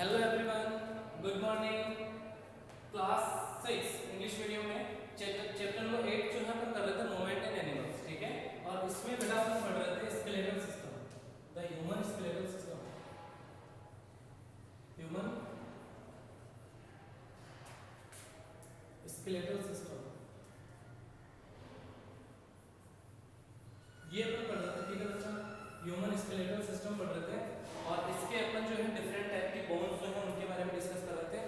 Hello everyone, good morning. Class 6 English medium में chapter number 8 जो है अपन कर रहे थे मोमेंट इन एनिमल्स, ठीक है। और इसमें बेटा अपन पढ़ रहे थे skeletal system, the human skeletal system, human skeletal system, ये अपन पढ़ रहे थे, ठीक है बच्चा। ह्यूमन स्केलेटल सिस्टम पढ़ रहे थे और इसके अपन जो है डिफरेंट टाइप के बोन्स जो है उनके बारे में डिस्कस कर रहे थे।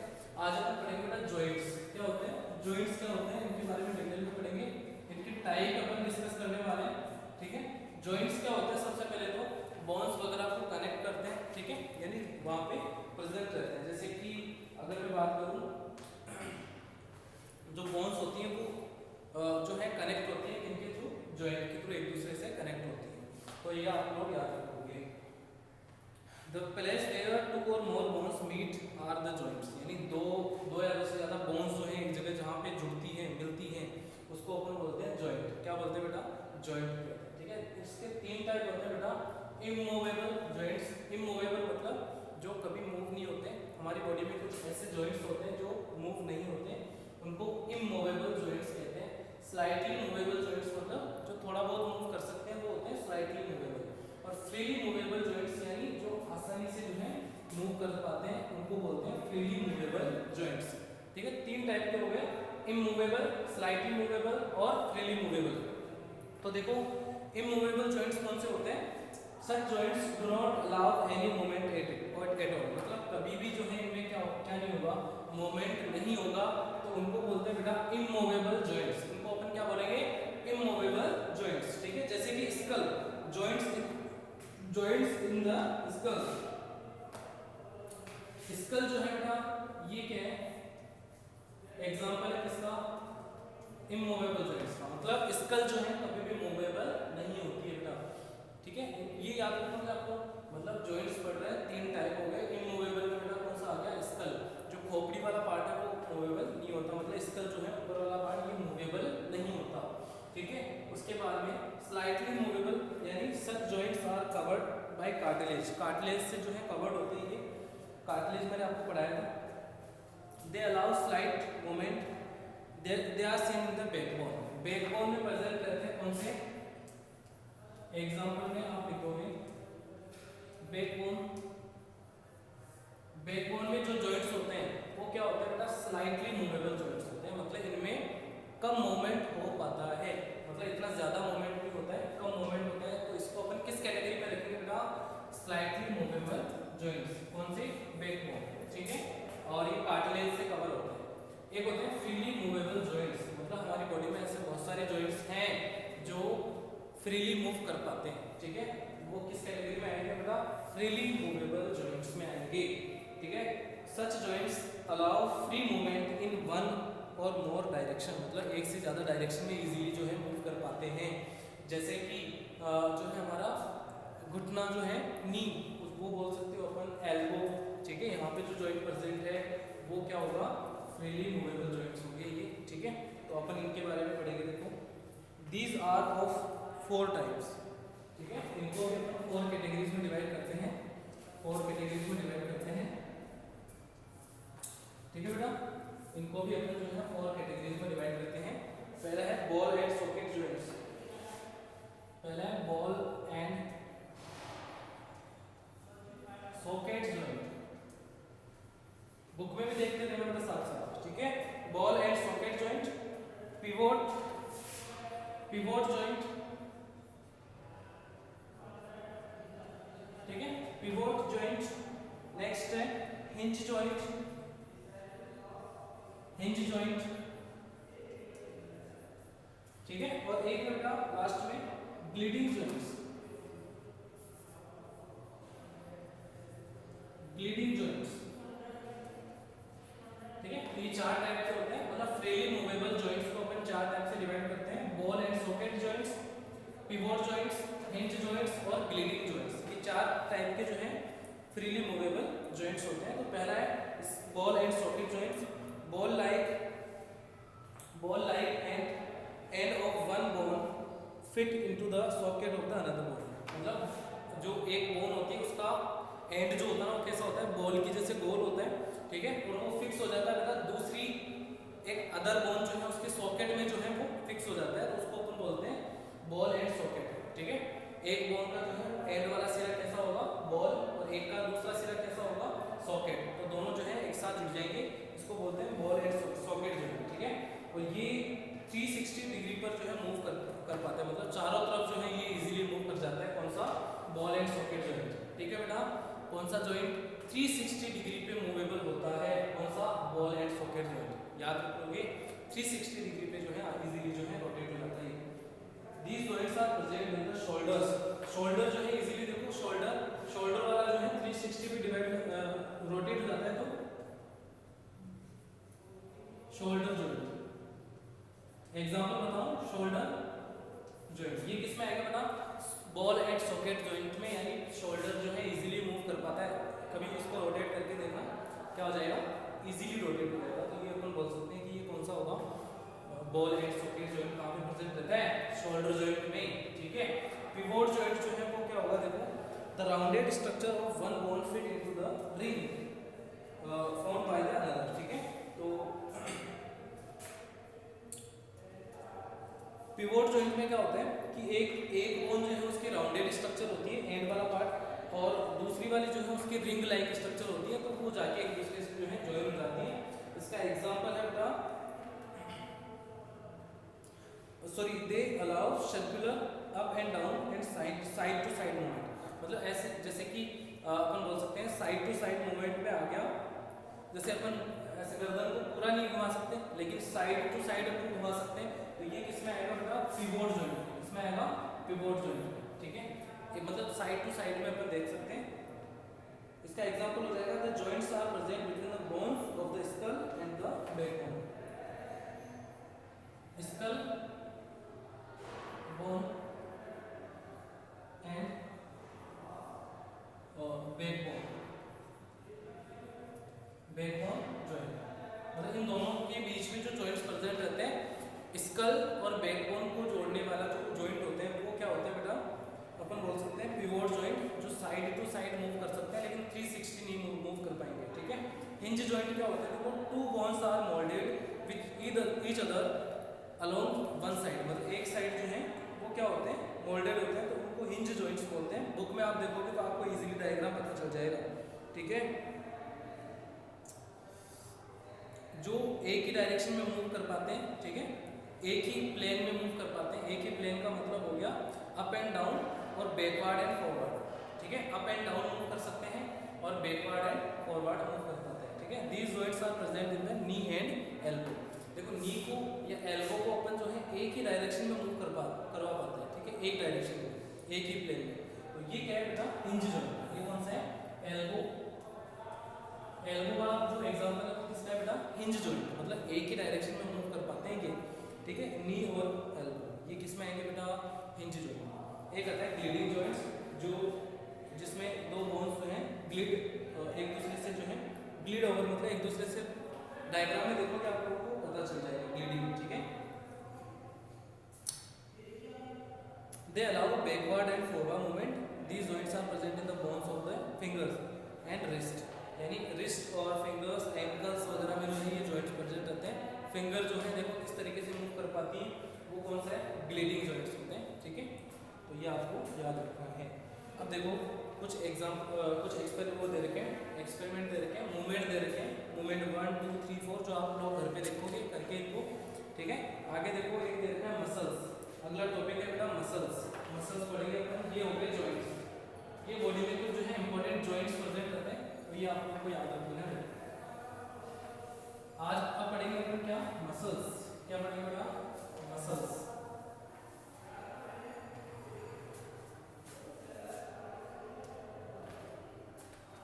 आज अपन पढ़ेंगे बेटा जॉइंट्स क्या होते हैं, जॉइंट्स क्या होते हैं, इनके बारे में डिटेल में पढ़ेंगे। इनकी टाइप अपन डिस्कस करने वाले हैं, ठीक है। जॉइंट्स क्या होते हैं, सबसे पहले तो बोन्स वगैरह को कनेक्ट करते हैं, ठीक है, यानी वहां पे प्रेजेंट रहते हैं। जैसे कि अगर मैं बात करूं, जो बोन्स होती हैं वो जो है कनेक्ट होती है इनके थ्रू, जॉइंट के थ्रू एक दूसरे से कनेक्ट होती है। तो ये आप लोग याद रखोगे। द प्लेस वेयर टू और more bones meet are the joints, यानी दो या दो से ज्यादा बोन्स जो है एक जगह जहाँ पे जुड़ती हैं, मिलती हैं, उसको अपन बोलते हैं जॉइंट। क्या बोलते हैं बेटा? जॉइंट कहते हैं, ठीक है। इसके तीन टाइप होते हैं बेटा। इमूवेबल जॉइंट्स, इमूवेबल मतलब जो कभी मूव नहीं होते। हमारी बॉडी में कुछ ऐसे जॉइंट्स होते हैं जो मूव नहीं होते, उनको इमूवेबल जॉइंट्स कहते हैं। स्लाइटली मूवेबल जॉइंट्स मतलब जो थोड़ा बहुत मूव कर सकते हैं वो होते हैं स्लाइटली मूवेबल। और फ्रीली मूवेबल जॉइंट्स यानी जो आसानी से जो है मूव कर पाते हैं उनको बोलते हैं फ्रीली मूवेबल जॉइंट्स, ठीक है। तीन टाइप के हो गए, इमूवेबल, स्लाइटली मूवेबल और फ्रीली मूवेबल। तो देखो इमूवेबल जॉइंट्स कौन से होते हैं? Such joints do not allow any movement at all, मतलब कभी भी जो है इनमें क्या नहीं होगा, मूवमेंट नहीं होगा, तो उनको बोलते हैं बेटा इमूवेबल जॉइंट्स। इनको अपन क्या बोलेंगे? इमूवेबल जॉइंट्स, ठीक है। जैसे कि skull joints in the skull, skull जो है बेटा ये क्या है? एग्जांपल है किसका? इमूवेबल जॉइंट्स का। मतलब स्कल जो है कभी भी मूवेबल नहीं होती है बेटा, ठीक है। ये याद रखना आपको, मतलब जॉइंट्स पढ़ रहे हैं, तीन टाइप हो गए। इमूवेबल में बेटा कौन सा आ गया? स्कल। जो खोपड़ी वाला पार्ट है वो मूवेबल नहीं होता, मतलब स्कल जो है ऊपर वाला पार्ट ये मूवेबल नहीं होता, ठीक है। उसके बाद में स्लाइटली मूवेबल, यानी such joints are covered by cartilage, cartilage से जो है कवर्ड होते हैं। ये कार्टिलेज मैंने आपको पढ़ाया था। They allow slight movement, they are seen in the backbone, backbone में प्रेजेंट रहते हैं। कौन से एग्जांपल में आप लिखोगे? बैकबोन, बैकबोन में जो जॉइंट्स होते हैं वो क्या होता है बेटा? स्लाइटली मूवेबल जॉइंट्स होते हैं, मतलब इनमें कम मूवमेंट हो पाता है, मतलब इतना ज्यादा मूवमेंट नहीं होता है, कम मूवमेंट होता है। तो इसको अपन किस कैटेगरी में रखेंगे बेटा? Slightly movable joints. कौन से? बैकबोन, ठीक है। और ये कार्टिलेज से कवर होता है। एक होते हैं फ्रीली मूवेबल जॉइंट्स, मतलब हमारी बॉडी में ऐसे बहुत सारे जॉइंट्स हैं जो फ्रीली मूव कर पाते हैं, ठीक है। वो किस कैटेगरी में आएंगे बेटा? फ्रीली मूवेबल जॉइंट्स में आएंगे, ठीक है। Such joints allow free movement in one और मोर डायरेक्शन, मतलब एक से ज्यादा डायरेक्शन में इजीली जो है मूव कर पाते हैं। जैसे कि जो है हमारा घुटना जो है, नी, वो बोल सकते हो अपन, एल्बो, ठीक है। यहाँ पे जो जॉइंट प्रेजेंट है वो क्या होगा? फ्रीली मूवेबल जॉइंट्स होंगे ये, ठीक है। तो अपन इनके बारे में पढ़ेंगे। देखो दीज आर ऑफ 4 टाइप्स, ठीक है। इनको अपन 4 कैटेगरीज में डिवाइड करते हैं, 4 कैटेगरीज में डिवाइड करते हैं, ठीक है बेटा। इनको भी अपन जो है 4 कैटेगरीज में डिवाइड करते हैं। पहला है बॉल एंड सॉकेट जॉइंट्स, पहला है ball and socket joint. Book में भी देखते थे बेटा साथ साथ, ठीक है। Ball and socket joint, pivot joint, ठीक है, पिवोट जॉइंट। नेक्स्ट है हिंज जॉइंट, ठीक है। और एक बेटा लास्ट में ब्लीडिंग जॉइंट्स, ठीक है। तो ये 4 टाइप के होते हैं, मतलब फ्रीली मूवेबल जॉइंट्स को अपन 4 टाइप से डिवाइड करते हैं। Ball and socket joints, pivot joints, hinge joints और ब्लीडिंग जॉइंट्स। ये 4 टाइप के जो है फ्रीली मूवेबल जॉइंट्स होते हैं। तो पहला है ball and socket joints. Ball like end of one bone fit into the socket of the another bone, मतलब जो एक बोन होती है उसका एंड जो होता है ना वो कैसा होता है? बॉल की जैसे गोल ठीक है, और वो फिक्स हो जाता है बेटा दूसरी एक अदर बोन जो है उसके सॉकेट में जो है वो फिक्स हो जाता है, तो उसको अपन बोलते हैं बॉल एंड सॉकेट। ठीक है, एक बोन का जो है एंड वाला सिरा कैसा होगा बॉल, और एक का दूसरा सिरा कैसा होगा सॉकेट, तो दोनों जो है एक साथ जुड़ जाएंगे, इसको बोलते हैं बॉल एंड सॉकेट जो है। ठीक है, और ये 360 डिग्री पर जो है मूव कर पाता है, मतलब चारों तरफ जो है ये इजीली मूव कर जाता है, कौन सा बॉल एंड सॉकेट जॉइंट। ठीक है बेटा, कौन सा जॉइंट 360 डिग्री पे मूवेबल होता है, कौन सा बॉल एंड सॉकेट जॉइंट। याद रखोगे 360 डिग्री पे जो है इजीली जो है रोटेट हो जाता है। These joints are present in the shoulders. Shoulder जो है इजीली देखो शोल्डर वाला जो है 360 पे डिवाइड रोटेट हो जाता है, तो शोल्डर जॉइंट। एग्जांपल बताओ शोल्डर जॉइंट, ये किस में आएगा बेटा बॉल एंड सॉकेट जॉइंट में, यानी शोल्डर जो है इजीली मूव कर पाता है। कभी इसको रोटेट करके देखना क्या हो जाएगा, इजीली रोटेट हो जाएगा, तो ये अपन बोल सकते हैं कि ये कौन सा होगा बॉल एंड सॉकेट जॉइंट कहाँ पे प्रेजेंट रहता है शोल्डर जॉइंट में। ठीक है, पिवोट जॉइंट जो है वो क्या होगा देखो, the rounded structure of one bone fit into the ring formed by the other. ठीक है, तो पिवोट जॉइंट में क्या होता है कि एक बोन जो है उसकी राउंडेड स्ट्रक्चर होती है एंड वाला पार्ट, और दूसरी वाली जो है उसकी रिंग लाइक स्ट्रक्चर होती है, तो वो जाके एक दूसरे से जो है ज्वाइन हो जाती है। इसका एग्जांपल है बेटा sorry they allow circular up and down and side to side movement, मतलब ऐसे जैसे कि अपन बोल सकते हैं साइड टू साइड मूवमेंट पे आ गया, जैसे अपन ऐसे गर्दन को पूरा नहीं घुमा सकते लेकिन साइड टू साइड अपन घुमा सकते हैं, तो ये किसमें आएगा बेटा पिवोट जॉइंट, इसमें आएगा पिवोट जॉइंट। ठीक है, ये मतलब साइड टू साइड में अपन देख सकते हैं। इसका एग्जांपल हो जाएगा the joints are present between the bones of the skull and the backbone. Skull bone and backbone joint, मतलब इन दोनों के बीच में जो जॉइंट्स प्रेजेंट रहते हैं, स्कल और बैकबोन को जोड़ने वाला जो जॉइंट होते हैं वो क्या होते हैं बेटा, अपन बोल सकते हैं पिवोट जॉइंट, जो साइड टू साइड मूव कर सकते हैं लेकिन 360 नहीं मूव कर पाएंगे। ठीक है, हिंज जॉइंट क्या होता है देखो, two bones are moulded with each other along one side, मतलब एक साइड जो है वो क्या होते हैं मोल्डेड होते हैं, तो उनको हिंज जॉइंट्स बोलते हैं। बुक में आप देखोगे तो आपको इजीली डायग्राम पता चल जाएगा। ठीक है, जो एक ही डायरेक्शन में मूव कर पाते हैं, ठीक है, एक ही प्लेन में मूव कर पाते हैं, एक ही प्लेन का मतलब हो गया अप एंड डाउन और बैकवर्ड एंड फॉरवर्ड। ठीक है, अप एंड डाउन मूव कर सकते हैं और बैकवर्ड एंड फॉरवर्ड मूव कर पाते हैं। ठीक है, these joints are present in the knee and elbow. देखो नी को या एल्बो को अपन जो है एक ही डायरेक्शन में मूव करवा पाते हैं। ठीक है, एक डायरेक्शन में एक ही प्लेन में, तो ये क्या है बेटा हिंज जॉइंट। ये कौन सा है एल्बो, एल्बो वाला जो एग्जांपल है वो किसका है बेटा हिंज जॉइंट, मतलब एक ही डायरेक्शन में मूव कर पाते हैं ये। ठीक है, नी और एल्बो ये किसमें आएंगे बेटा हिंज जॉइंट। एक आता है ग्लिडिंग जॉइंट्स, जो जिसमें दो बोन्स जो हैं ग्लिड एक दूसरे से जो है ग्लिड ओवर, मतलब एक दूसरे से, डायग्राम में देखोगे आप लोगों को पता चल जाएगा ग्लिडिंग। ठीक है, they allow backward and forward movement, these joints are present in the bones of the fingers and wrist, यानी रिस्ट और फिंगर्स एंकल्स वगैरह में जो है ये जॉइंट्स प्रेजेंट रहते हैं। फिंगर जो है देखो किस तरीके से मूव कर पाती है, वो कौन सा है ग्लिडिंग जॉइंट्स होते हैं। ठीक है, तो ये आपको याद रखना है। अब देखो कुछ कुछ एक्सपेरिमेंट दे रखे हैं, मूवमेंट दे रखे हैं, मूवमेंट 1 2 3 4 जो आप लोग घर पे देखोगे करके इनको। ठीक है, आगे देखो एक दे रखा है मसल्स, अगला टॉपिक है बेटा मसल्स पढ़ेंगे अपन। ये हो गए जॉइंट्स, ये बॉडी में कुछ जो है इंपॉर्टेंट जॉइंट्स प्रेजेंट रहते हैं, तो ये आप लोगों को याद रखना है। आज अब पढ़ेंगे अपन क्या मसल्स, क्या पढ़ेंगे बेटा मसल्स।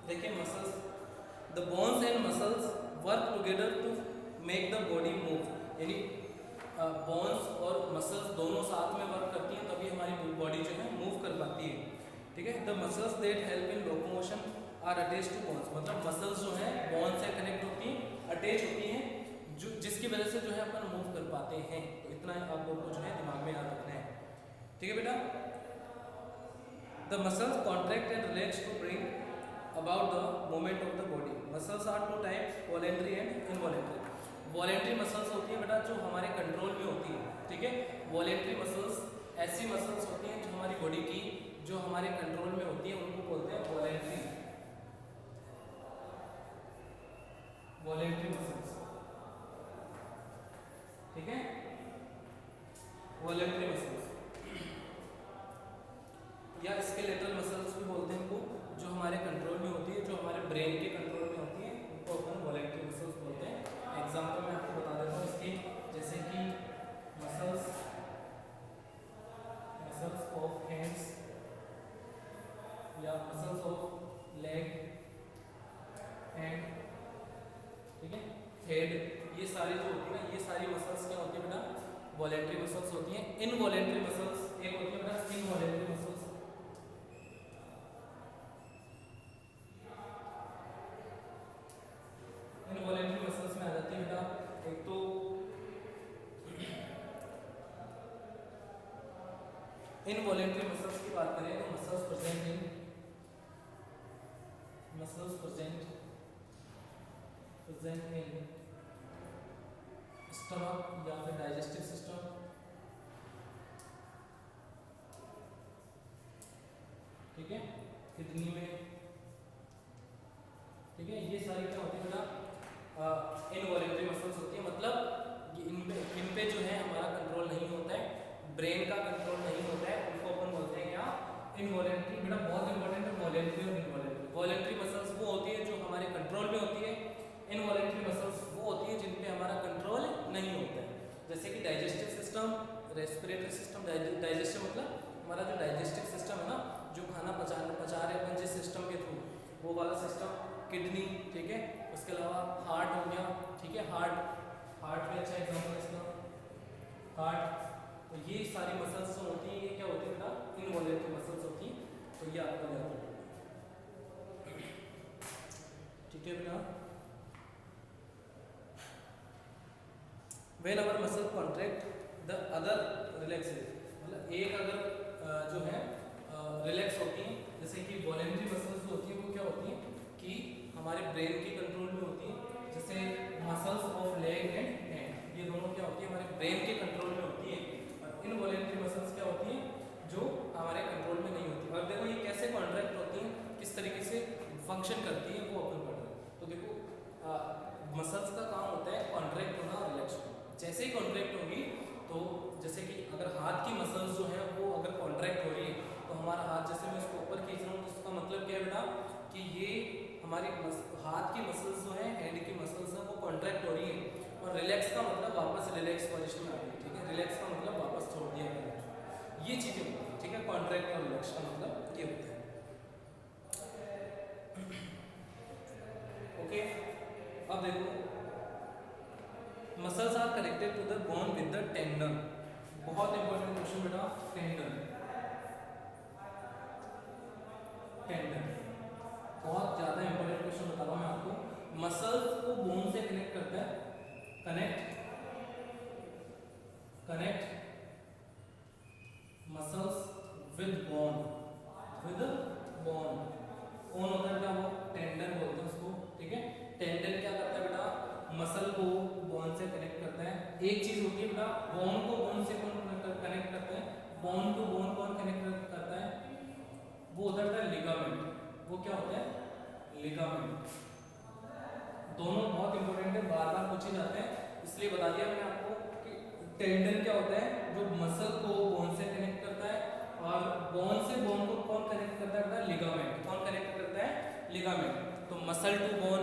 देखिए muscles, the bones and muscles work together to make the body move, यानी बोन्स और मसल्स दोनों साथ में वर्क करती हैं तभी हमारी बॉडी जो है मूव कर पाती है। ठीक है, the muscles that help in locomotion are attached to bones, मतलब मसल्स जो है बोन से कनेक्ट होती हैं, अटैच होती हैं, जो जिसकी वजह से जो है अपन मूव कर पाते हैं। तो इतना आप लोग को जो है दिमाग में याद रखना है। ठीक है बेटा, the muscles contract and relax to bring about the movement of the body, muscles are two types, voluntary and involuntary. Voluntary muscles होती है बेटा जो हमारे कंट्रोल में होती है, ठीक है। वॉलेंट्री मसल्स ऐसी मसल्स होती हैं जो हमारी बॉडी की जो हमारे कंट्रोल में होती है उनको बोलते हैं वॉलेंट्री, वॉलेंट्री मसल्स, ठीक है, वॉलेंट्री मसल्स। या स्केलेटल मसल्स भी बोलते हैं इनको, जो हमारे कंट्रोल में होती है, जो हमारे ब्रेन के कंट्रोल में होती है, उनको अपन वॉलेंट्री मसल्स बोलते हैं। एग्जांपल मैं आपको बता देता हूँ इसके, जैसे कि मसल्स ऑफ हैंड्स या मसल्स ऑफ लेग हैंड, ठीक है, हेड, ये सारी जो होती है ना, ये सारी मसल्स क्या होती है बेटा, वॉलेंट्री मसल्स होती हैं। इनवॉलेंट्री मसल्स एक होती है बेटा इनवॉलेंट्री मसल्स, इनवॉलेंट्री मसल्स में आ जाती है बेटा एक तो इनवॉलेंट्री मसल्स की बात करें तो मसल्स प्रेजेंट इन स्टमक या फिर डाइजेस्टिव सिस्टम, ठीक है, किडनी में, ठीक है, ये सारी क्या होती है बेटा इनवॉलेंट्री मसल्स होती है। मतलब इन पे जो है हमारा कंट्रोल नहीं होता है, ब्रेन का कंट्रोल नहीं होता है, उनको अपन बोलते हैं क्या, इनवॉलेंट्री। बेटा बहुत इंपॉर्टेंट है वॉलेंट्री और इनवॉलेंट्री। वॉलेंट्री मसल्स वो होती है जो हमारे कंट्रोल में होती है, इनवॉलेंट्री मसल्स वो होती है जिन पे हमारा कंट्रोल नहीं होता है, जैसे कि digestive system, respiratory system. Digestive मतलब हमारा जो डाइजेस्टिव सिस्टम है ना, जो खाना पचा रहे हैं अपन जिस सिस्टम के थ्रू, वो वाला सिस्टम, किडनी, ठीक है, उसके अलावा हार्ट हो गया, ठीक है, हार्ट भी अच्छा एग्जाम्पल है इसका, हार्ट। तो ये सारी मसल्स जो होती हैं ये क्या होती है बेटा, इनवॉलेंट्री मसल्स होती हैं, तो ये आपको याद रखना, ठीक है बेटा। When our muscle contract, the other relaxes, मतलब एक अगर जो है रिलैक्स होती है, जैसे कि वॉलेंट्री मसल्स जो होती है वो क्या होती है कि हमारे ब्रेन के कंट्रोल में होती है, जैसे muscles of leg and hand, ये दोनों क्या होती है हमारे ब्रेन के कंट्रोल में होती है। और इनवॉलेंट्री मसल्स क्या होती है जो हमारे कंट्रोल में नहीं होती। और देखो ये कैसे कॉन्ट्रैक्ट होती हैं, किस तरीके से फंक्शन करती है, वो अपन पढ़ रहे हैं। तो देखो मसल्स का काम होता है कॉन्ट्रैक्ट होना और रिलैक्स होना। जैसे ही कॉन्ट्रैक्ट होगी तो जैसे कि अगर हाथ की मसल्स जो है वो अगर कॉन्ट्रैक्ट हो रही है तो हमारा हाथ, जैसे मैं इसको ऊपर खींच रहा हूँ तो उसका मतलब क्या है बेटा कि ये हमारी हाथ की मसल्स जो है, हैंड की मसल्स है, वो कॉन्ट्रैक्ट हो रही है। और रिलैक्स का मतलब वापस रिलैक्स पोजीशन में आ गई, ठीक है, रिलैक्स का मतलब वापस छोड़ दिया गया, ये चीज़ें होती है, ठीक है। कॉन्ट्रैक्ट और रिलैक्स का मतलब ये होता है, ओके। अब देखो muscles are connected to the bone with the tendon. बहुत इंपॉर्टेंट क्वेश्चन बेटा, टेंडन, टेंडन बहुत ज्यादा इंपॉर्टेंट क्वेश्चन बता रहा हूं मैं आपको। मसल्स को बोन से कनेक्ट करता है, कनेक्ट मसल्स विद बोन, कौन होता है बेटा, वो टेंडन बोलते हैं उसको, ठीक है। टेंडन क्या करता है बेटा, मसल को बोन से कनेक्ट करता है। एक चीज होती है बेटा, बोन को बोन से कौन कनेक्ट करता है, बोन को बोन कौन कनेक्ट करता है, वो होता है लिगामेंट। वो क्या होता है, लिगामेंट। दोनों बहुत इंपॉर्टेंट है, बार बार पूछे जाते हैं, इसलिए बता दिया मैंने आपको कि टेंडन क्या होता है, जो मसल को बोन से कनेक्ट करता है, और बोन से बोन को कौन कनेक्ट करता है, लिगामेंट। कौन कनेक्ट करता है, लिगामेंट। तो muscle to bone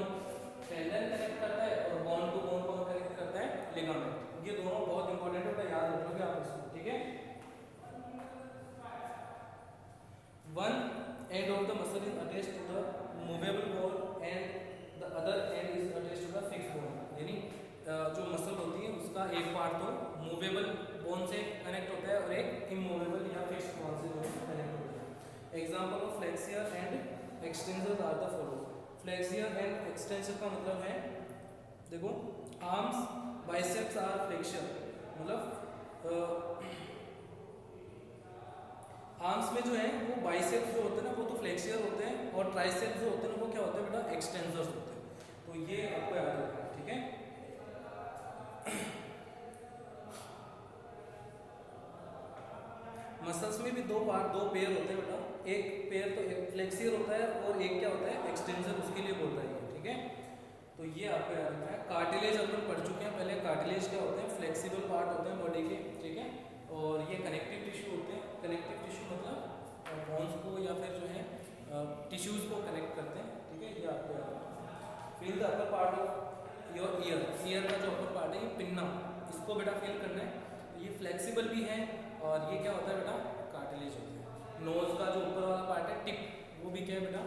tendon connect करता है, और बोन टू बोन कौन कनेक्ट करता है, लिगामेंट। ये दोनों बहुत इंपॉर्टेंट है, याद रखोगे आप इसको, ठीक है। One end of the muscle is attached to the movable bone and the other end is attached to the fixed bone. यानी जो मसल होती है उसका एक पार्ट तो मूवेबल बोन से कनेक्ट होता है और एक इमूवेबल या फिक्स्ड बोन से कनेक्ट होता है। Example of flexor and extensor are the following. Flexor and extensor का मतलब है, देखो आर्म्स बाइसेप्स आर फ्लेक्सियर, मतलब आर्म्स में जो है वो बाइसेप्स जो होते हैं ना वो तो फ्लेक्सियर होते हैं, और ट्राइसेप्स जो होते हैं ना वो क्या होते हैं बेटा, एक्सटेंसर्स होते हैं। भी दो पेयर होते हैं बेटा, एक पेयर तो एक फ्लेक्सियर होता है और एक क्या होता है एक्सटेंसर, उसके लिए बोल रहा है, ठीक है। तो ये आपको याद रखना है। कार्टिलेज अपन पढ़ चुके हैं पहले, कार्टिलेज क्या होते हैं, फ्लेक्सिबल पार्ट होते हैं बॉडी के, ठीक है। और ये कनेक्टिव टिश्यू होते हैं, कनेक्टिव टिश्यू मतलब बोन्स को या फिर जो है टिश्यूज को कनेक्ट करते हैं, ठीक है। ये आपको याद रखना है। Fill the upper part of your ear का जो अपर पार्ट है ये पिन्ना, इसको बेटा फिल करना है। ये फ्लेक्सिबल भी है और ये क्या होता है बेटा, कार्टिलेज होता है। नोज का जो ऊपर वाला पार्ट है टिप, वो भी क्या है बेटा,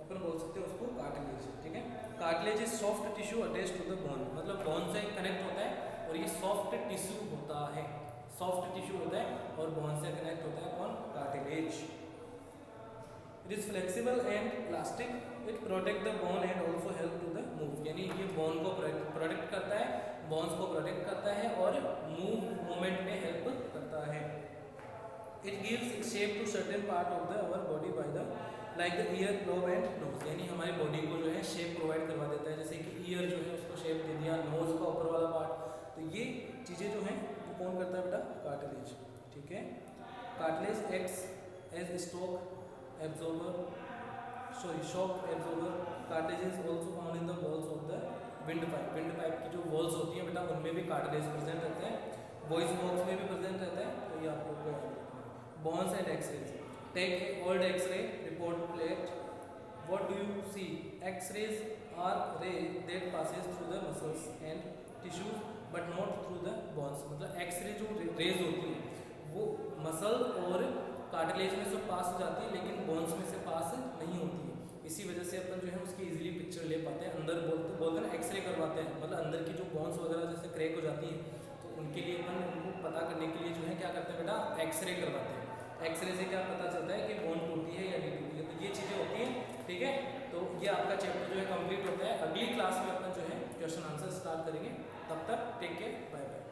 अपन बोल सकते हैं उसको कार्टिलेज, ठीक है। Cartilage is soft tissue attached to the bone, मतलब बोन से कनेक्ट होता है और ये सॉफ्ट टिश्यू होता है, सॉफ्ट टिश्यू होता है और बोन से कनेक्ट होता है कौन, cartilage. It is flexible and elastic, it protect the bone and also help to the move, यानी ये बोन को प्रोटेक्ट करता है, बोन्स को प्रोटेक्ट करता है और मूवमेंट में हेल्प करता है। It gives shape to certain part of the our body by the like the ear, lobe and nose, यानी हमारी बॉडी को जो है शेप प्रोवाइड करवा देता है, जैसे कि ईयर जो है उसको शेप दे दिया, नोज का ऊपर वाला पार्ट, तो ये चीज़ें जो हैं वो कौन करता है बेटा, कार्टिलेज, ठीक है। Cartilage acts as stock absorber, sorry shock absorber. Cartilage is also found in the walls of the wind pipe, wind pipe की जो वॉल्स होती हैं बेटा उनमें भी कार्टिलेज प्रेजेंट रहता है, वॉइस बॉक्स में भी प्रेजेंट रहता है, तो ये आप लोग को याद रखना है। Bones and X-rays, take a old X-ray report plate, what do you see? X-rays are ray that passes through the muscles and tissues but not through the bones, मतलब एक्सरे जो रेज होती है वो मसल और cartilage में से पास हो जाती है लेकिन बोन्स में से पास नहीं होती है, इसी वजह से अपन जो है उसकी इजीली पिक्चर ले पाते हैं। अंदर बोलते हैं ना एक्सरे करवाते हैं, मतलब अंदर की जो बोन्स वगैरह जैसे क्रैक हो जाती है तो उनके लिए अपन उनको पता करने के लिए जो है क्या करते हैं बेटा, एक्सरे करवाते हैं। एक्सरे से क्या पता चलता है कि बोन टूटी है या नहीं टूटी है, तो ये चीज़ें होती हैं, ठीक है। तो ये आपका चैप्टर जो है कंप्लीट होता है। अगली क्लास में अपन जो है क्वेश्चन आंसर स्टार्ट करेंगे, तब तक टेक केयर, बाय बाय।